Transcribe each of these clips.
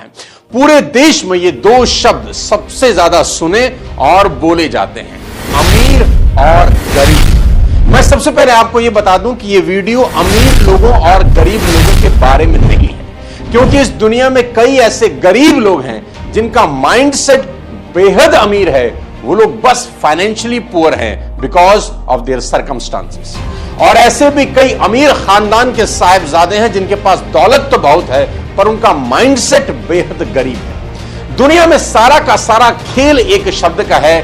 है। पूरे देश में ये दो शब्द सबसे ज्यादा सुने और बोले जाते हैं, अमीर और गरीब। मैं सबसे पहले आपको यह बता दूं कि यह वीडियो अमीर लोगों और गरीब लोगों के बारे में नहीं है, क्योंकि इस दुनिया में कई ऐसे गरीब लोग हैं जिनका माइंडसेट बेहद अमीर है। वो लोग बस फाइनेंशियली पुअर हैं बिकॉज ऑफ देयर सर्कमस्टांसेस। और ऐसे भी कई अमीर खानदान के साहिबजादे हैं जिनके पास दौलत तो बहुत है पर उनका माइंडसेट बेहद गरीब है। दुनिया में सारा का सारा खेल एक शब्द का है,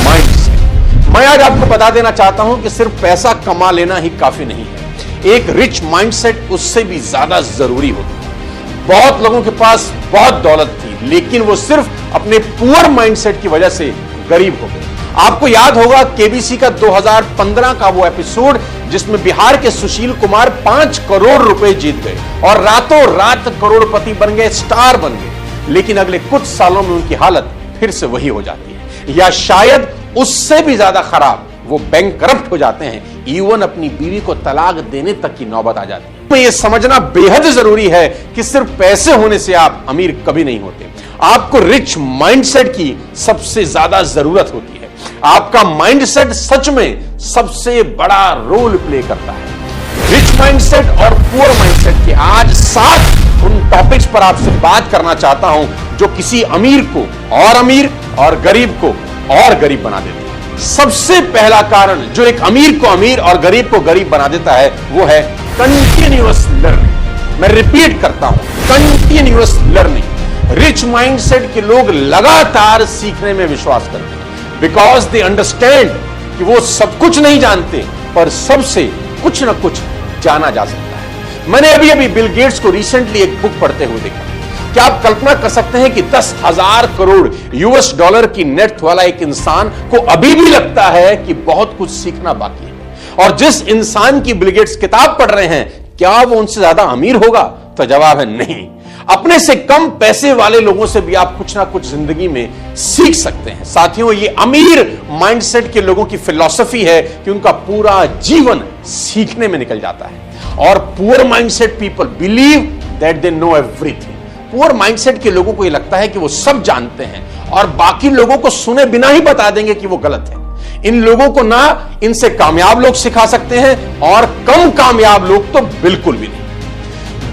माइंडसेट। मैं आज आपको बता देना चाहता हूं कि सिर्फ पैसा कमा लेना ही काफी नहीं है, एक रिच माइंडसेट उससे भी ज्यादा जरूरी होता है। बहुत लोगों के पास बहुत दौलत थी लेकिन वो सिर्फ अपने पुअर माइंडसेट की वजह से गरीब हो गए। आपको याद होगा केबीसी का 2015 का वो एपिसोड जिसमें बिहार के सुशील कुमार 5 करोड़ रुपए जीत गए और रातों रात करोड़पति बन गए, स्टार बन गए। लेकिन अगले कुछ सालों में उनकी हालत फिर से वही हो जाती है, या शायद उससे भी ज्यादा खराब, वो बैंकरप्ट हो जाते हैं। इवन अपनी बीवी को तलाक देने तक की नौबत आ जाती है। तो यह समझना बेहद जरूरी है कि सिर्फ पैसे होने से आप अमीर कभी नहीं होते। आपको रिच माइंडसेट की सबसे ज्यादा जरूरत होती है। आपका माइंडसेट सच में सबसे बड़ा रोल प्ले करता है। रिच माइंडसेट और पुअर माइंडसेट के आज 7 उन टॉपिक्स पर आपसे बात करना चाहता हूं जो किसी अमीर को और अमीर और गरीब को और गरीब बना देते हैं। सबसे पहला कारण जो एक अमीर को अमीर और गरीब को गरीब बना देता है वो है कंटिन्यूअस लर्निंग। मैं रिपीट करता हूं, कंटिन्यूअस लर्निंग। रिच माइंडसेट के लोग लगातार सीखने में विश्वास करते हैं बिकॉज दे अंडरस्टैंड कि वो सब कुछ नहीं जानते पर सबसे कुछ ना कुछ जाना जा सकता है। मैंने अभी अभी बिल गेट्स को रिसेंटली एक बुक पढ़ते हुए देखा। क्या आप कल्पना कर सकते हैं कि 10,000 करोड़ यूएस डॉलर की नेट वाला एक इंसान को अभी भी लगता है कि बहुत कुछ सीखना बाकी है? और जिस इंसान की बिल गेट्स किताब पढ़ रहे हैं, क्या वो उनसे ज्यादा अमीर होगा? तो जवाब है नहीं। अपने से कम पैसे वाले लोगों से भी आप कुछ ना कुछ जिंदगी में सीख सकते हैं। साथियों, ये अमीर माइंडसेट के लोगों की फिलॉसफी है कि उनका पूरा जीवन सीखने में निकल जाता है। और poor mindset people believe that they know everything. Poor mindset के लोगों को यह लगता है कि वो सब जानते हैं और बाकी लोगों को सुने बिना ही बता देंगे कि वो गलत है। इन लोगों को ना इनसे कामयाब लोग सिखा सकते हैं और कम कामयाब लोग तो बिल्कुल भी नहीं।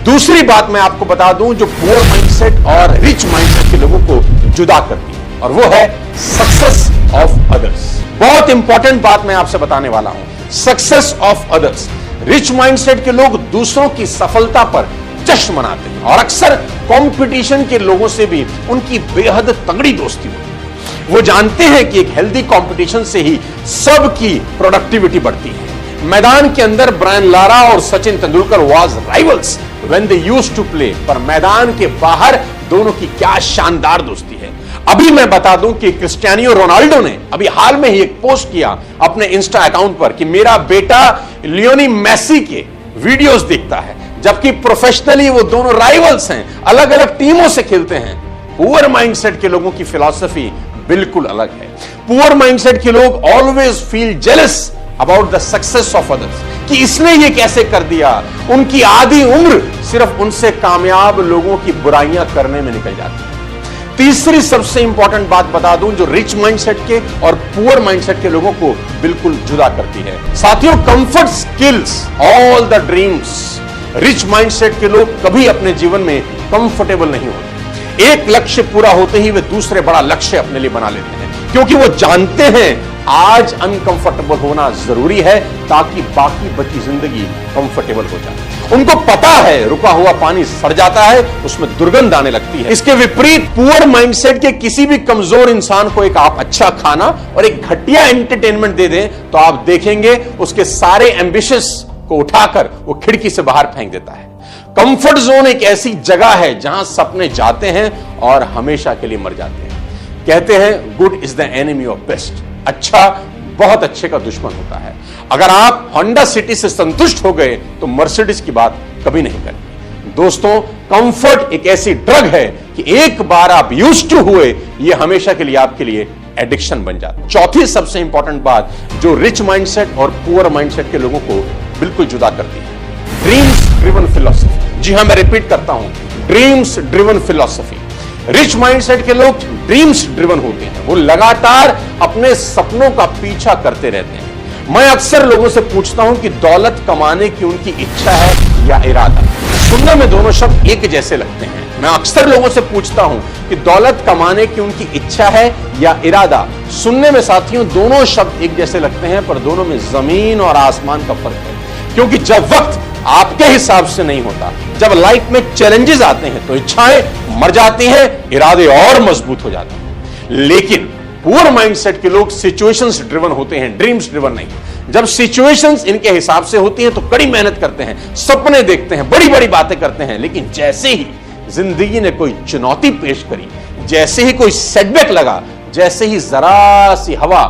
दूसरी बात मैं आपको बता दूं जो पुअर माइंडसेट और रिच माइंडसेट के लोगों को जुदा करती है, और वो है सक्सेस ऑफ अदर्स। बहुत इंपॉर्टेंट बात मैं आपसे बताने वाला हूं, success of others. Rich mindset के लोग दूसरों की सफलता पर जश्न मनाते हैं और अक्सर कंपटीशन के लोगों से भी उनकी बेहद तगड़ी दोस्ती होती है। वो जानते हैं कि एक हेल्दी कंपटीशन से ही सबकी प्रोडक्टिविटी बढ़ती है। मैदान के अंदर ब्रायन लारा और Sachin Tendulkar was rivals when they used to play, पर मैदान के बाहर दोनों की क्या शानदार दोस्ती है। अभी मैं बता दूं कि क्रिस्टियानो रोनाल्डो ने अभी हाल में ही एक पोस्ट किया अपने इंस्टा अकाउंट पर कि मेरा बेटा लियोनी मेसी के वीडियोस देखता है, जबकि प्रोफेशनली वो दोनों राइवल्स हैं, अलग अलग टीमों से खेलते हैं। पुअर माइंडसेट के लोगों की फिलॉसफी बिल्कुल अलग है। पुअर माइंडसेट के लोग always feel jealous about the success of others, कि इसने ये कैसे कर दिया। उनकी आधी उम्र सिर्फ उनसे कामयाब लोगों की बुराइयां करने में निकल जाती है। तीसरी सबसे इंपॉर्टेंट बात बता दूं जो रिच माइंडसेट के और पुअर माइंडसेट के लोगों को बिल्कुल जुदा करती है। साथियों, comfort kills all the dreams. Rich mindset के लोग कभी अपने जीवन में कंफर्टेबल नहीं होते। एक लक्ष्य पूरा होते ही वे दूसरे बड़ा लक्ष्य अपने लिए बना लेते हैं, क्योंकि वो जानते हैं आज अनकंफर्टेबल होना जरूरी है ताकि बाकी बची जिंदगी कंफर्टेबल हो जाए। उनको पता है रुका हुआ पानी सड़ जाता है, उसमें दुर्गंध आने लगती है। इसके विपरीत पुअर माइंडसेट के किसी भी कमजोर इंसान को एक आप अच्छा खाना और एक घटिया एंटरटेनमेंट दे दें तो आप देखेंगे उसके सारे एम्बिशंस को उठाकर वो खिड़की से बाहर फेंक देता है। कंफर्ट जोन एक ऐसी जगह है जहां सपने जाते हैं और हमेशा के लिए मर जाते हैं। कहते हैं good is the enemy of best. अच्छा बहुत अच्छे का दुश्मन होता है। अगर आप होंडा सिटी से संतुष्ट हो गए तो मर्सिडीज की बात कभी नहीं करेंगे। दोस्तों, कंफर्ट एक ऐसी ड्रग है कि एक बार आप यूज्ड टू हुए, ये हमेशा के लिए आपके लिए एडिक्शन बन जाता है। चौथी सबसे इंपॉर्टेंट बात जो रिच माइंडसेट और पुअर माइंडसेट के लोगों को बिल्कुल जुदा करती है, ड्रीम्स ड्रिवन फिलॉसफी। जी हां, मैं रिपीट करता हूं, dreams driven philosophy. Rich mindset के लोग ड्रीम्स ड्रिवन होते हैं, वो लगातार अपने सपनों का पीछा करते रहते हैं। मैं अक्सर लोगों से पूछता हूं कि दौलत कमाने की उनकी इच्छा है या इरादा। सुनने में दोनों शब्द एक जैसे लगते हैं। मैं अक्सर लोगों से पूछता हूं कि दौलत कमाने की उनकी इच्छा है या इरादा। सुनने में साथियों दोनों शब्द एक जैसे लगते हैं, पर दोनों में जमीन और आसमान का फर्क है। क्योंकि जब वक्त आपके हिसाब से नहीं होता, जब लाइफ में चैलेंजेस आते हैं तो इच्छाएं मर जाती हैं, इरादे और मजबूत हो जाते हैं। लेकिन पुअर माइंडसेट के लोग सिचुएशंस ड्रिवन होते हैं, ड्रीम्स ड्रिवन नहीं। जब सिचुएशंस इनके हिसाब से होती हैं तो कड़ी मेहनत करते हैं, सपने देखते हैं, बड़ी बड़ी बातें करते हैं। लेकिन जैसे ही जिंदगी ने कोई चुनौती पेश करी, जैसे ही कोई सेटबैक लगा, जैसे ही जरा सी हवा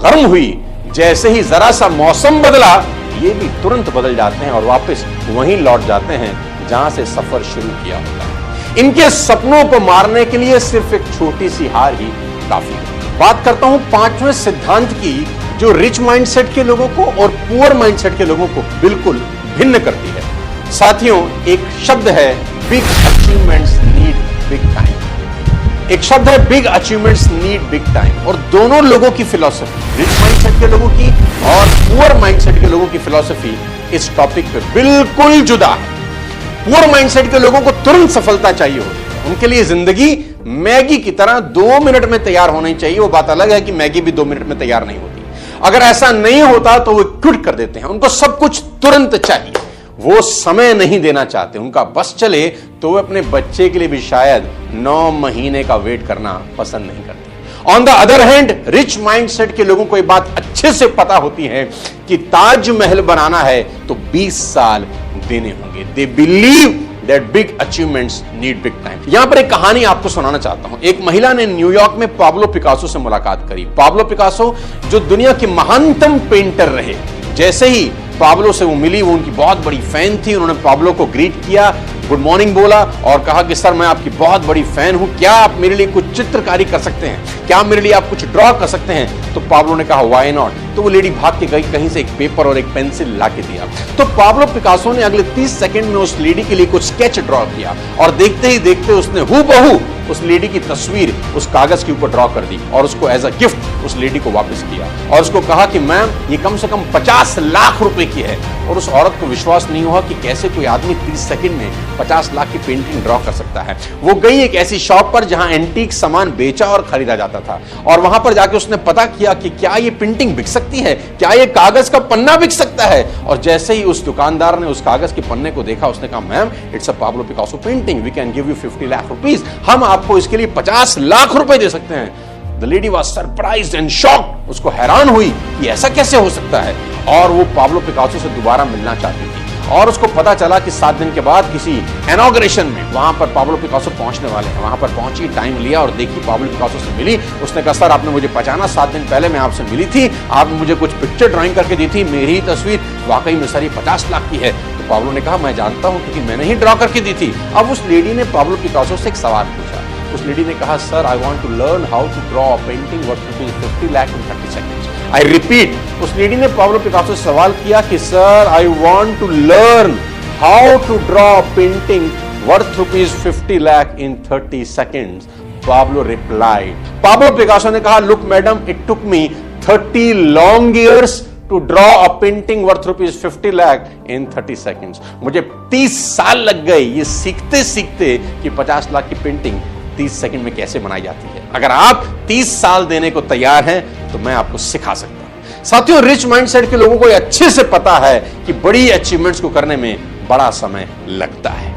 गर्म हुई, जैसे ही जरा सा मौसम बदला, ये भी तुरंत बदल जाते हैं और वापस वहीं लौट जाते हैं जहां से सफर शुरू किया होता है। इनके सपनों को मारने के लिए सिर्फ एक छोटी सी हार ही काफी है। बात करता हूं पांचवें सिद्धांत की, जो रिच माइंडसेट के लोगों को और पुअर माइंडसेट के लोगों को बिल्कुल भिन्न करती है। साथियों, एक शब्द है big achievements need big time. एक शब्द है big achievements need big time. और दोनों लोगों की फिलॉसफी, रिच माइंडसेट के लोगों की और पुअर माइंडसेट के लोगों की फिलॉसफी इस टॉपिक पे बिल्कुल जुदा है। पुअर माइंडसेट के लोगों को तुरंत सफलता चाहिए होती है। उनके लिए जिंदगी मैगी की तरह 2 मिनट में तैयार होनी चाहिए। वो बात अलग है कि मैगी भी 2 मिनट में तैयार नहीं होती। अगर ऐसा नहीं होता तो वो क्विट कर देते हैं। उनको सब कुछ तुरंत चाहिए, वो समय नहीं देना चाहते। उनका बस चले तो वे अपने बच्चे के लिए भी शायद 9 महीने का वेट करना पसंद नहीं करते। On the other hand, rich mindset के लोगों को एक बात अच्छे से पता होती है कि ताजमहल बनाना है तो 20 साल देने होंगे। They believe that big achievements need big time. यहां पर एक कहानी आपको सुनाना चाहता हूं। एक महिला ने न्यूयॉर्क में पाब्लो पिकासो से मुलाकात करी। पाब्लो पिकासो जो दुनिया के महानतम पेंटर रहे, जैसे ही पाब्लो से वो मिली, वो उनकी बहुत बड़ी फैन थी। उन्होंने पाब्लो को ग्रीट किया, गुड मॉर्निंग बोला और कहा कि सर मैं आपकी बहुत बड़ी फैन हूं, क्या आप मेरे लिए कुछ चित्रकारी कर सकते हैं, क्या मेरे लिए आप कुछ ड्रॉ कर सकते हैं। तो पाब्लो ने कहा व्हाई नॉट। तो वो लेडी भाग के गई, कहीं से एक पेपर और एक पेंसिल ला के दिया। तो पाब्लो पिकासो ने अगले 30 सेकंड में उस लेडी के लिए कुछ स्केच ड्रॉ किया और देखते ही देखते उसने हूबहू उस लेडी की तस्वीर उस कागज के ऊपर ड्रॉ कर दी और उसको एज अ गिफ्ट उस लेडी को वापस किया और उसको कहा कि मैम ये कम से कम 50 लाख रुपए की है। और उस औरत को विश्वास नहीं हुआ कि कैसे कोई आदमी 30 सेकंड में 50 लाख की पेंटिंग ड्रॉ कर सकता है। वो गई एक ऐसी शॉप पर जहां एंटीक सामान बेचा और खरीदा जाता था और वहां पर जाके उसने पता किया कि क्या ये पेंटिंग बिक सकती है, क्या ये कागज का पन्ना बिक सकता है। और जैसे ही उस दुकानदार ने उस कागज के पन्ने को देखा, उसने कहा ma'am it's a Pablo Picasso painting, we can give you 50 lakh rupees, हम आपको इसके लिए 50 लाख रुपए दे सकते हैं। The lady was surprised and shocked। उसको हैरान हुई कि ऐसा कैसे हो सकता है और वो पाब्लो पिकासो से दोबारा मिलना चाहती थी। और उसको पता चला कि 7 दिन के बाद किसी इनॉग्रेशन में वहां पर पाब्लो पिकासो पहुंचने वाले हैं। वहां पर पहुंची, टाइम लिया और देखी, पाब्लो पिकासो से मिली। उसने कहा सर आपने मुझे पहचाना, 7 दिन पहले मैं आपसे मिली थी, आपने मुझे कुछ पिक्चर ड्राइंग करके दी थी, मेरी ही तस्वीर वाकई में सर ये 50 लाख की है। तो पाब्लो ने कहा मैं जानता हूं क्योंकि मैंने ही ड्रॉ करके दी थी। अब उस लेडी ने पाब्लो पिकासो से एक सवाल पूछा। उस लेडी ने कहा sir I want to learn how to draw a painting worth 50 lakh in 30 seconds. I repeat, उस लेडी ने पाब्लो पिकासो से सवाल किया कि sir I want to learn how to draw a painting worth ₹50 lakh in 30 seconds. Pablo replied. Pablo Picasso ने कहा look madam, it took me 30 long years to draw a painting worth ₹50 lakh in 30 seconds. मुझे 30 साल लग गए ये सीखते सीखते कि 50 लाख की पेंटिंग 30 सेकंड में कैसे बनाई जाती है। अगर आप 30 साल देने को तैयार हैं तो मैं आपको सिखा सकता हूं। साथियों, रिच माइंडसेट के लोगों को अच्छे से पता है कि बड़ी अचीवमेंट्स को करने में बड़ा समय लगता है।